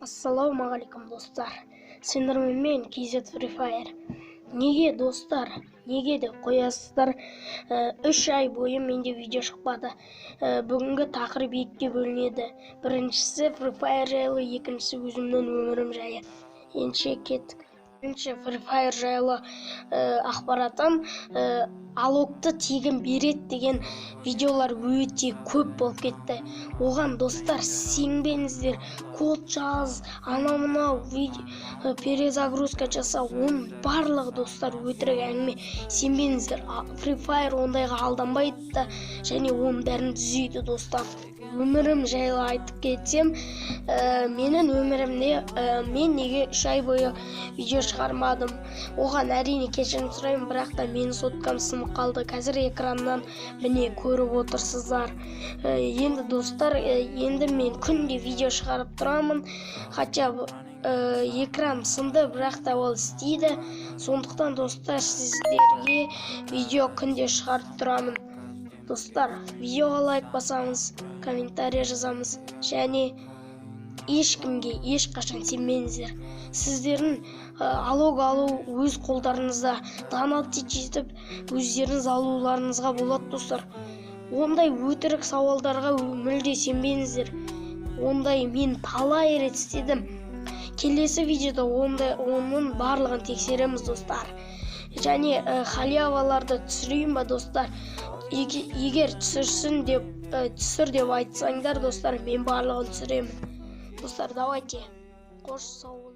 Ассалаумағалейкум достар. Сендермен мен KZ Free Fire. Неге достар? Неге деп қоясыздар? 3 ай бойы менде видео шықпады. Бүгінгі тақырып екіге бөлінеді. Біріншісі Free Fire жайлы, екіншісі өзімнің өмірім жайы. Ендеше кеттік. Бірінші Free Fire жайлы ақпаратым алогты тегін берет деген видеолар өте көп болып кетті. Оған достар сенбеңіздер, код жаз, анау-мынау перезагрузка жаса, оның барлығы достар өтірік әңгіме. Сенбеңіздер, Free Fire ондайға алданбайды да, және оның бәрін түзейді достар. Өмірім жайлы айтып кетсем, менің өмірімде мен неге 3 ай бойы видео шығармадым. Оған әрине кешірім сұраймын, бірақ та менің соткам сынып қалды. Қазір экраннан міне көріп отырсыздар. Енді достар, енді мен күнде видео шығарып тұрамын. Хотя экран сынды, бірақ та ол істейді. Сондықтан достар, сіздерге видео күнде шығарып тұрамын. Достар, видеоға лайк басамыз, комментарий жазамыз, және ешкімге ешқашан сенбеңіздер. Сіздердің алог алу өз қолдарыңызда, донат жетіп өздеріңіз алуларыңызға болады достар. Ондай өтірік сауалдарға мүлде сенбеңіздер. Ондай мен талай рет істедім. Келесі видеода оның барлығын тексереміз достар. Және халяваларды түсірейін ба достар? Егер түсір деп айтсаңдар достар, мен барлығын түсіремін. Достар, давайте. Қош сау